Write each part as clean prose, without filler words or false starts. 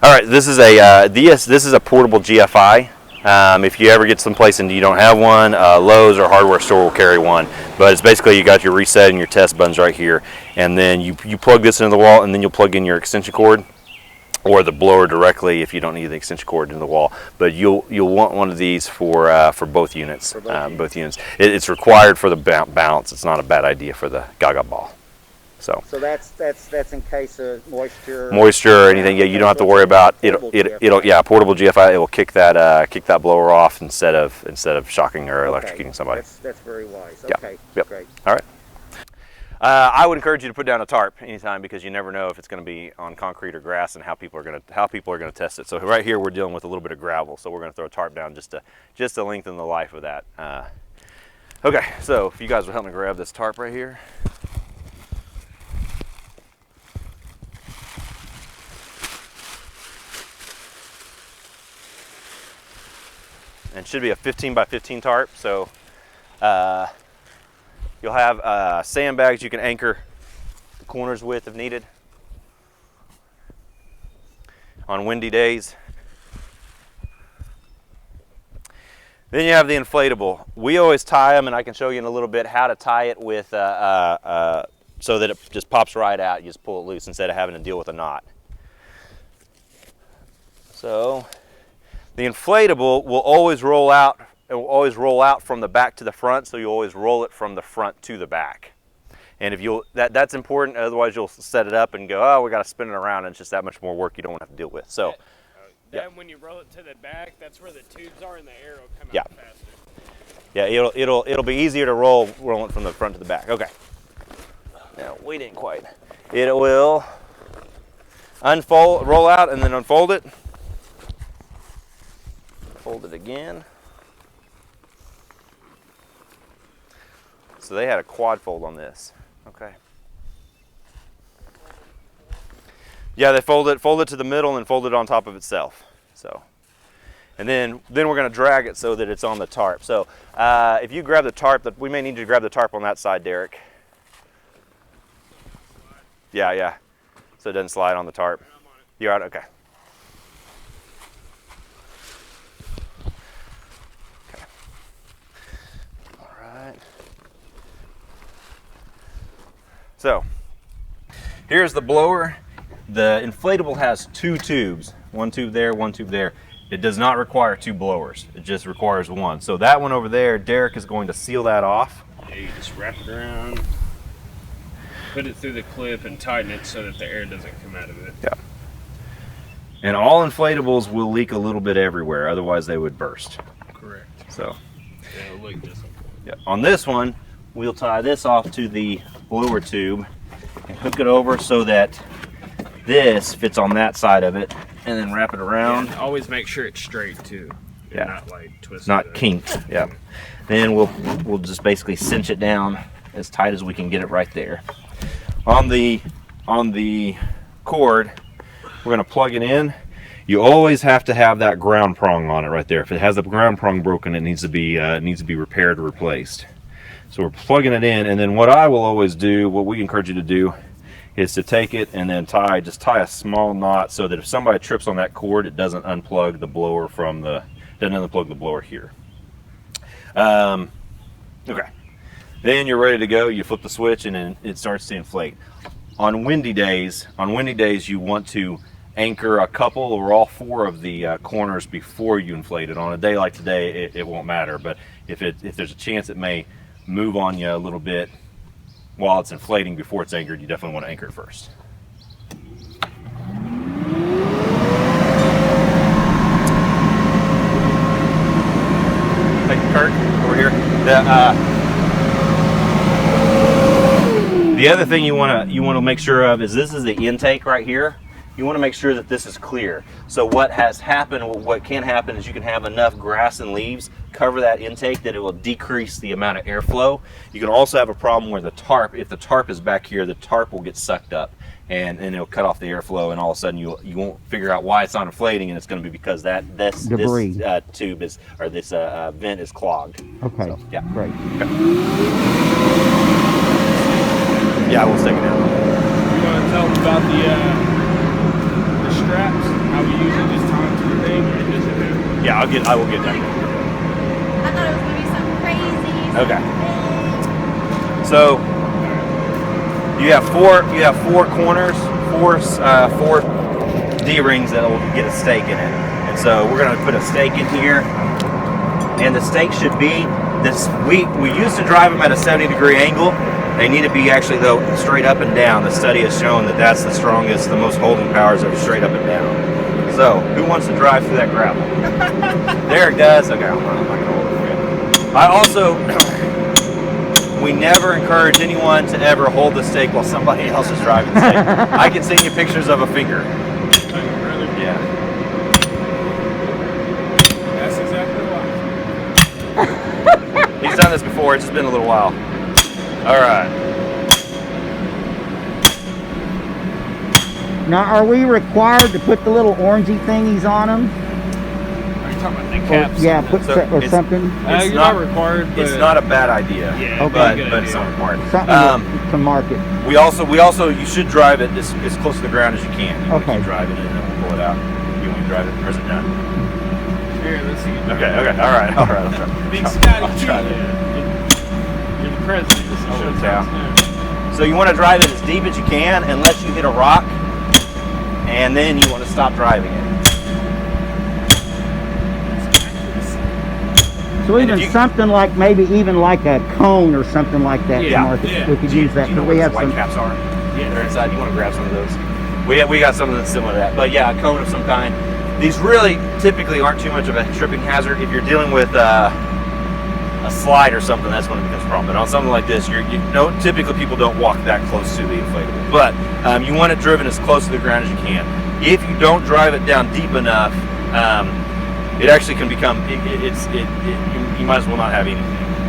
All right, this is a this is a portable GFI. If you ever get someplace and you don't have one, Lowe's or hardware store will carry one. But it's basically you got your reset and your test buttons right here, and then you plug this into the wall, and then you'll plug in your extension cord or the blower directly if you don't need the extension cord into the wall. But you'll want one of these for both units. Both units. It's required for the bounce. It's not a bad idea for the Gaga ball. So that's in case of moisture or anything. Yeah, you don't have to worry about it'll yeah, portable GFI. It will kick that blower off instead of shocking or electrocuting somebody. That's very wise. Yeah. Okay, yep. Great. All right. I would encourage you to put down a tarp anytime, because you never know if it's going to be on concrete or grass and how people are going to test it. So right here we're dealing with a little bit of gravel, so we're going to throw a tarp down just to lengthen the life of that. Okay, so if you guys will help me grab this tarp right here. And it should be a 15 by 15 tarp, so you'll have sandbags you can anchor the corners with if needed on windy days. Then you have the inflatable. We always tie them, and I can show you in a little bit how to tie it with so that it just pops right out. You just pull it loose instead of having to deal with a knot. So the inflatable will always roll out. It will always roll out from the back to the front, so you always roll it from the front to the back. And if that's important, otherwise you'll set it up and go, oh, we got to spin it around, and it's just that much more work you don't want to have to deal with. So, then when you roll it to the back, that's where the tubes are, and the air will come yeah. out faster. Yeah, it'll be easier to roll it from the front to the back. Okay. Now we didn't quite. It will roll out, and then unfold it. Fold it again. So they had a quad fold on this. Okay. Yeah, they fold it to the middle and fold it on top of itself. So, and then we're going to drag it so that it's on the tarp. So if you grab the tarp, we may need you to grab the tarp on that side, Derek. Yeah. So it doesn't slide on the tarp. You're out. Okay. So here's the blower. The inflatable has two tubes, one tube there, one tube there. It does not require two blowers. It just requires one. So that one over there, Derek is going to seal that off. Yeah, you just wrap it around, put it through the clip, and tighten it so that the air doesn't come out of it. Yeah. And all inflatables will leak a little bit everywhere, otherwise they would burst. Correct. So yeah, it'll leak just like that. Yeah. On this one, we'll tie this off to the blower tube and hook it over so that this fits on that side of it, and then wrap it around. Yeah, always make sure it's straight too. Yeah. Not like twisted. Not kinked. Yeah. Then we'll just basically cinch it down as tight as we can get it right there. On the cord, we're going to plug it in. You always have to have that ground prong on it right there. If it has the ground prong broken, it needs to be repaired or replaced. So we're plugging it in, and then what I will always do, what we encourage you to do, is to take it and then tie a small knot so that if somebody trips on that cord, it doesn't unplug the blower doesn't unplug the blower here. Okay. Then you're ready to go. You flip the switch and then it starts to inflate. On windy days, you want to anchor a couple or all four of the corners before you inflate it. On a day like today, it won't matter, but if there's a chance it may move on you a little bit while it's inflating before it's anchored, you definitely want to anchor it first. Hey, Kirk, over here. The other thing you want to make sure of is this is the intake right here. You want to make sure that this is clear. So what can happen is you can have enough grass and leaves cover that intake that it will decrease the amount of airflow. You can also have a problem where if the tarp is back here, the tarp will get sucked up and it'll cut off the airflow, and all of a sudden you won't figure out why it's not inflating, and it's going to be because this tube is, or this vent is clogged. Okay. So, yeah. Great. Okay. Yeah, we'll stick it down. You want to tell them about the straps, how how we use it this time to the thing, or does it have? Yeah, I will get that. I thought it was gonna be something crazy. Okay. Something So you have four corners, four D-rings that will get a stake in it. And so we're going to put a stake in here, and the stake should be this. We used to drive them at a 70-degree angle. They need to be actually though straight up and down. The study has shown that that's the strongest, the most holding powers are straight up and down. So who wants to drive through that gravel? Derek does. Okay, I'm not going to hold it for you. I also. We never encourage anyone to ever hold the stake while somebody else is driving the stake. I can send you pictures of a finger. Yeah. That's exactly why. He's done this before, it's just been a little while. Alright. Now, are we required to put the little orangey thingies on them? Are you talking about the Or, caps? yeah, put So or it's- something. You're not required, but It's not a bad idea. Yeah, Okay. But, good but idea. it's not required. Something to mark it. We also you should drive it as close to the ground as you can. You want to Okay. keep driving it and then we'll pull it out. You want to drive it, or is it done? Here, let's see. Okay, alright. I'll try. Big I'll Scotty try G. it. You're the president. This is Holy showtime. So you want to drive it as deep as you can unless you hit a rock, and then you want to stop driving it. So And even if you- something like maybe even like a cone or something like that. to Yeah, mark it. yeah. We could use that. Do you know But what we those have white some. caps are? Yeah. They're inside. You want to grab some of those? We got something that's similar to that. But yeah, a cone of some kind. These really typically aren't too much of a tripping hazard. If you're dealing with a slide or something, that's when it becomes a problem. But on something like this, typically people don't walk that close to the inflatable. But you want it driven as close to the ground as you can. If you don't drive it down deep enough, it actually can become. You might as well not have anything.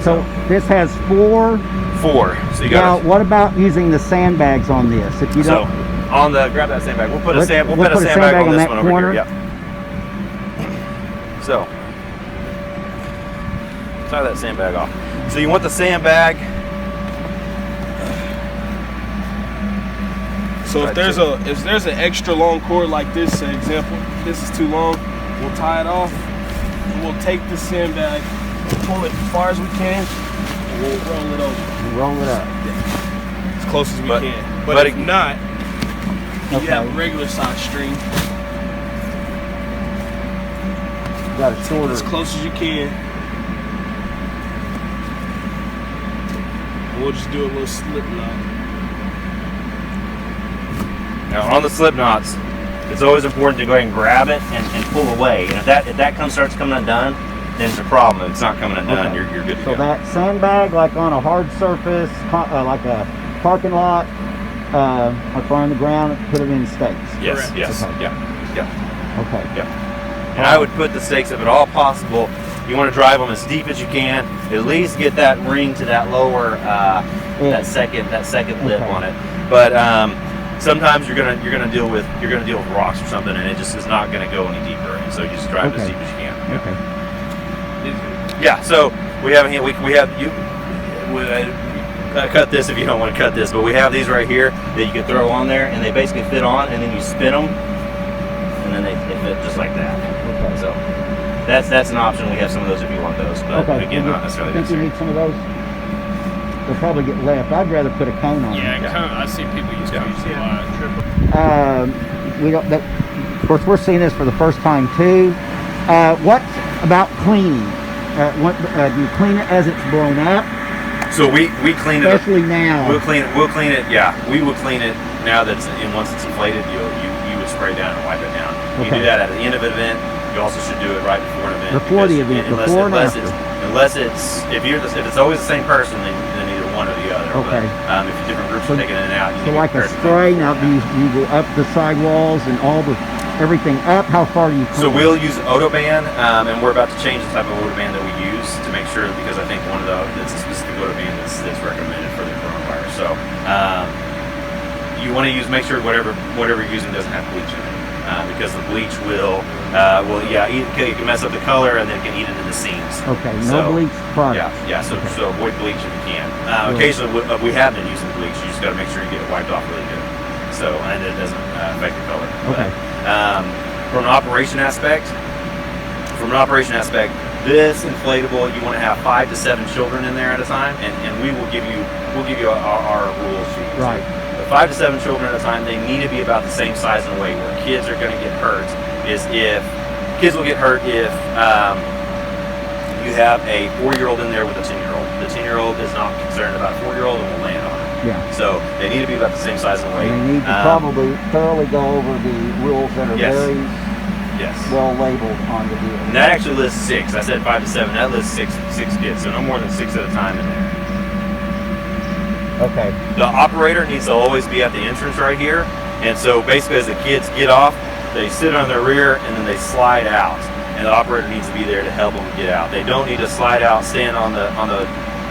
So this has 4. 4. So you Now, got. what about using the sandbags on this? If you So don't, on the grab that sandbag. We'll put a Let's- sandbag we'll put a sandbag on on this that one over corner. here. Yep. So tie that sandbag off. So you want the sandbag. So if there's an extra long cord like this, for example, this is too long, we'll tie it off. And we'll take the sandbag, pull it as far as we can, and we'll roll it over roll it up. as close as we But- can. but But if it- not, you Okay. have a regular size string, Got a shorter. as close as you can. And we'll just do a little slip knot. Now on the slip knots, it's always important to go ahead and grab it and pull away. And if that starts coming undone, then it's a problem. If it's not coming undone, Okay. you're good to So go. that sandbag, like on a hard surface, like a parking lot, like on the ground, put it in stakes. Yes, Correct. yes, Okay. yeah. Okay. And I would put the stakes, if at all possible, you want to drive them as deep as you can. At least get that ring to that lower, that second lip Okay. on it. But sometimes you're gonna deal with rocks or something, and it just is not gonna go any deeper. And so you just drive as Okay. deep as you can. Okay. Yeah. So we have you. Cut this if you don't want to cut this, but we have these right here that you can throw on there, and they basically fit on, and then you spin them, and then they fit just like that. Okay. So that's an option. We have some of those if you want those, but Okay. again, not necessarily Think you necessary. need some of those? They'll probably get left. I'd rather put a cone on. I see people use Yeah. cones a lot. We don't. Of course, we're seeing this for the first time too. What about cleaning? Do you clean it as it's blown up? So we clean it. Especially now. We'll clean it. Yeah, we will clean it now that once it's inflated. You would spray down and wipe it down. You Okay. do that at the end of an event. You also should do it right before an event. Before the because event, before and after. If it's always the same person, then either one or the other. Okay. But, if different groups are taking it in and out, you So need like to a compare spray. it. Now, do you go up the sidewalls and everything up? How far do you clean? So we'll use Autobahn, and we're about to change the type of Autobahn that we use to make sure, because I think it's a specific Autobahn that's recommended for the coronavirus. So you want to make sure whatever you're using doesn't have bleach in it, because the bleach it can mess up the color and then it can eat into the seams. Okay, no So, bleach product. Yeah. So avoid bleach if you can. Occasionally we have been using bleach. You just got to make sure you get it wiped off really good, so and it doesn't affect the color. Okay. from an operation aspect, this inflatable, you want to have 5 to 7 children in there at a time, and we'll give you our rules sheet. Right. But 5 to 7 children at a time, they need to be about the same size and weight. Where kids are going to get hurt kids will get hurt if you have a 4-year-old in there with a 10-year-old. The 10-year-old is not concerned about a 4-year-old and will land on it. Yeah. So they need to be about the same size and weight. And they need to probably thoroughly go over the rules that are very well labeled on the deal. And that actually lists 6. I said 5 to 7. That lists six kids, so no more than 6 at a time in there. Okay. The operator needs to always be at the entrance right here. And so basically as the kids get off, they sit on their rear and then they slide out. And the operator needs to be there to help them get out. They don't need to slide out, stand on the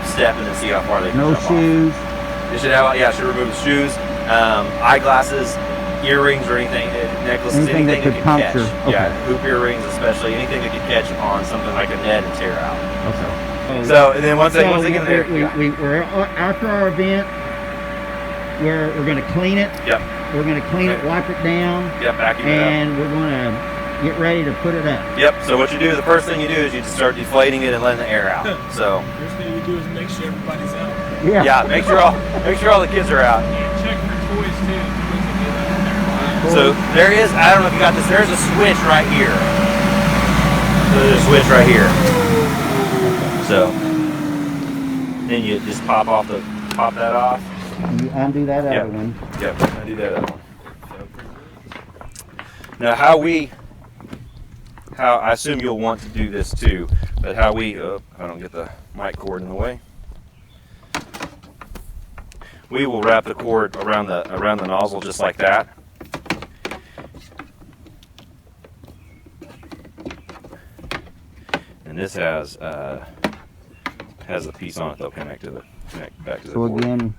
step, and then see how far they can jump shoes. off. They should have, should remove the shoes, eyeglasses, earrings, or anything, necklaces, anything that could puncture. catch. Okay. Yeah, hoop earrings, especially anything that could catch on something like a net and tear out. Okay. So, and then once they get in there, we're after our event. We're going to clean it. Yep. We're going to clean it, wipe it down. Yep, vacuum it up. And we're going to get ready to put it up. Yep. So what you do, the first thing you do is you just start deflating it and letting the air out. So. First thing you do is make sure everybody's out. Yeah. Yeah. Make sure all the kids are out. And check for toys too. So there is, I don't know if you got this. There's a switch right here. So there's a switch right here. So then you just pop that off. And you undo that other one. Yep, undo that other one. Now how I assume you'll want to do this too, but how we, I don't get the mic cord in the way. We will wrap the cord around the nozzle just like that. And this has a piece on it that'll connect back to the So board. again,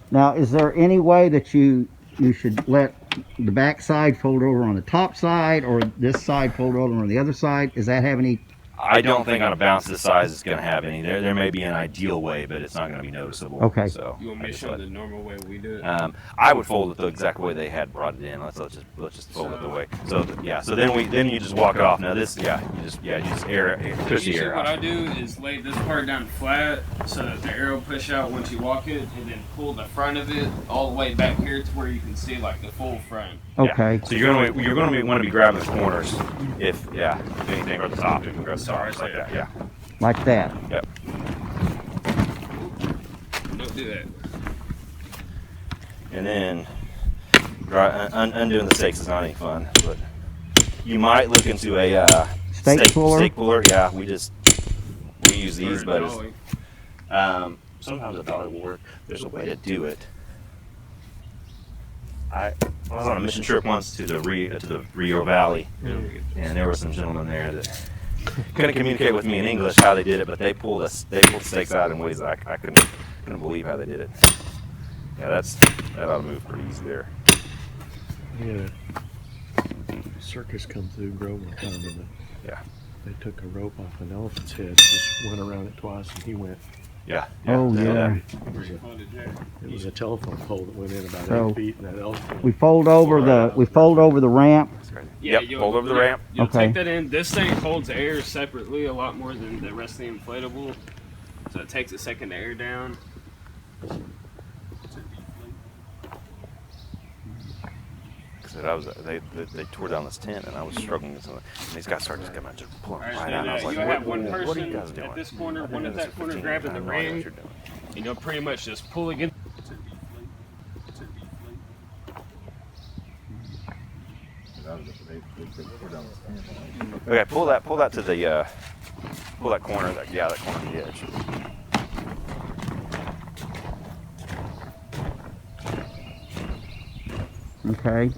now is there any way that you should let the back side fold over on the top side, or this side fold over on the other side? Does that have any? I don't think on a bounce this size it's going to have any. There may be an ideal way, but it's not going to be noticeable. Okay. So You want me to show the normal way we do it? I would fold it the exact way they had brought it in. Let's just fold it the way. So So then you just walk it off. Now this, you just push the air what out. I do is lay this part down flat so that the air will push out once you walk it, and then pull the front of it all the way back here to where you can see like the full front. Okay. Yeah. So you're going to want to be grabbing the corners if anything, or the top. You can grab the top just like that. Yeah. Like that. Yep. Don't do that. And then undoing the stakes is not any fun, but you might look into a Stake puller? Stake puller, yeah. We use these, but sometimes I thought it would work. There's a way to do it. I was on a mission trip once to the Rio Valley, and there were some gentlemen there that couldn't communicate with me in English how they did it, but they pulled stakes out in ways that I couldn't believe how they did it. Yeah, that ought to move pretty easy there. Yeah. Circus come through Grove one time, and they took a rope off an elephant's head and just went around it twice, and he went. Yeah. Oh yeah. It was a telephone pole that went in about So, 8 feet, and that elephant. We fold over the ramp. Yep. Hold over the ramp. You'll Okay. take that in. This thing holds air separately a lot more than the rest of the inflatable, so it takes a second to air down. They tore down this tent, and I was struggling with something. And these guys started just coming and just pulling Alright, right so out. And I was you'll like, have one what are you person guys doing? at this corner, I've one been at doing that this for corner 15 grabbing the years. I know what ring, you're doing. and you'll pretty much just pull against. Okay, pull that to the pull that corner, that corner of the edge. Okay.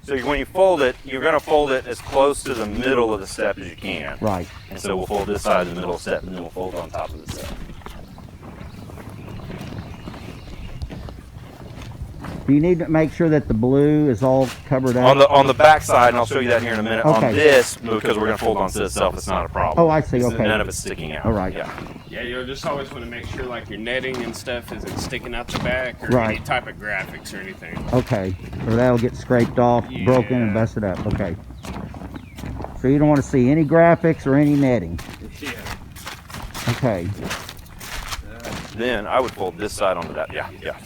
So when you fold it, you're going to fold it as close to the middle of the step as you can. Right. And so we'll fold this side of the middle step, and then we'll fold on top of the step. Do you need to make sure that the blue is all covered up? On the back side, and I'll show you that here in a minute. Okay. On this, because we're going to fold onto itself, it's not a problem. Oh, I see. Okay. None of it's sticking out. All right. Yeah. Yeah, you'll just always want to make sure like your netting and stuff isn't sticking out the back or Right. any type of graphics or anything. Okay. Or that'll get scraped off, broken, and Yeah. busted up. Okay. So you don't want to see any graphics or any netting. Yeah. Okay. Then I would fold this side onto that. Yeah, yeah.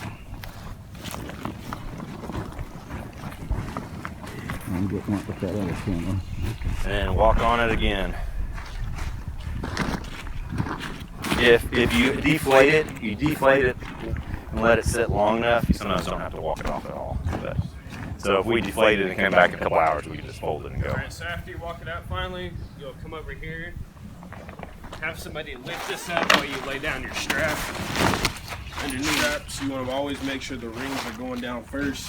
I'm getting up with that other camera. And walk on it again. If you deflate it and let it sit long enough, you sometimes don't have to walk it off at all. But, so if we deflate it and came back in a couple hours, we can just fold it and go. All right, so after you walk it out finally, you'll come over here, have somebody lift this up while you lay down your strap. Underneath straps, you want to always make sure the rings are going down first.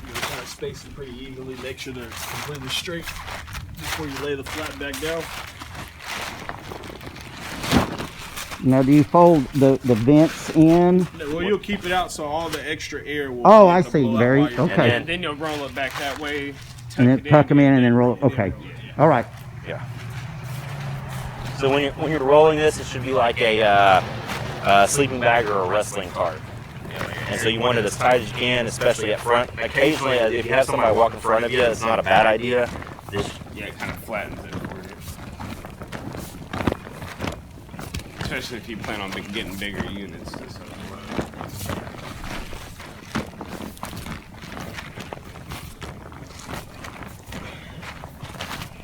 You want to kind of space them pretty evenly, make sure they're completely straight before you lay the flat back down. Now, do you fold the vents in? Well, you'll keep it out so all the extra air will. Oh, be I able to see. blow out Very while you're- okay. And then you'll roll it back that way. And then tuck them in and then roll. Okay. All right. Yeah. So when you're rolling this, it should be like a sleeping bag or a wrestling cart. And so you want it as tight as you can, especially up front. Occasionally, if you have somebody walk in front of you, it's not a bad idea. Just Yeah, it kind of flattens it for you. Especially if you plan on getting bigger units.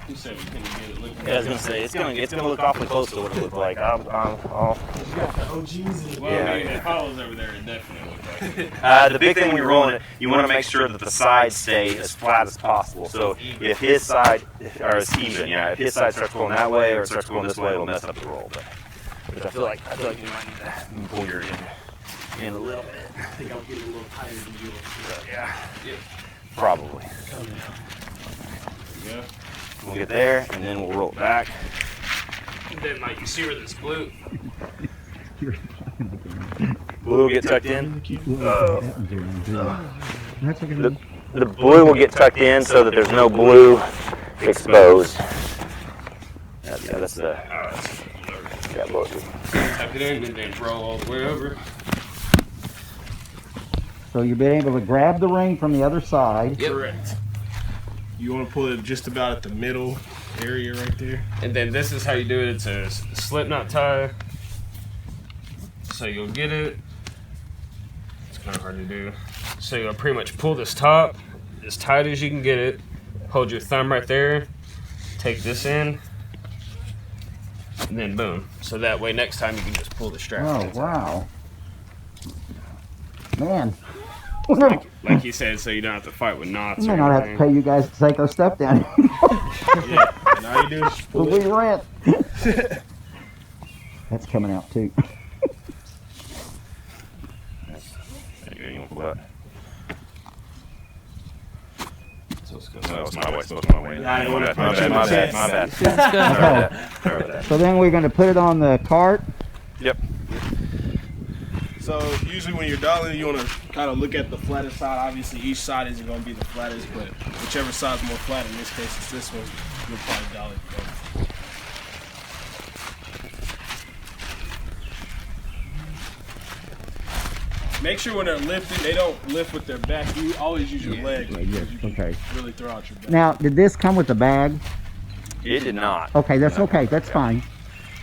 You said we couldn't get it looking. Yeah, I was gonna say it's gonna look awfully close to what it looked like. I'll Well, Yeah, I mean, yeah. the hollows over there, it definitely look like it. the big thing when you're rolling it, you want to make sure that the sides stay as flat as possible. So if his side, or as even, yeah, if his side starts going that way or it starts going this way, it'll mess up the roll. But I feel like you might need to pull your in a little bit. I think I'll get it a little tighter than you. Yeah, probably. Yeah. We'll get there and then we'll roll it back. And then, like, you see where this blue. Blue will get tucked in. That's okay. The blue will get tucked in so that there's no blue exposed. Yeah, that's the. Yeah, blow it through. Tuck it in and then roll all the way over. So you've been able to grab the ring from the other side. Yep. Correct. You want to pull it just about at the middle area right there. And then this is how you do it. It's a slip knot tie. So you'll get it. It's kind of hard to do. So you'll pretty much pull this top as tight as you can get it. Hold your thumb right there. Take this in. And then boom. So that way next time you can just pull the strap. Oh, wow. Man. Like you said, so you don't have to fight with knots We or may not have to anything. pay you guys to take our stuff down. Yeah. And all you do is But pull we it. rent. That's coming out too. No, it's my way. It's my way. I don't wanna My put you in bad. the My bad. chest. My bad. Sorry about that. So then we're going to put it on the cart. Yep. So usually when you're dialing, you want to kind of look at the flattest side. Obviously, each side isn't going to be the flattest, but whichever side's more flat, in this case it's this one, you'll probably dial it better. Make sure when they're lifting, they don't lift with their back. You always use your leg. Yeah, yeah, You can okay. really throw out your back. Now, did this come with a bag? It did not. Okay, that's okay. That's fine.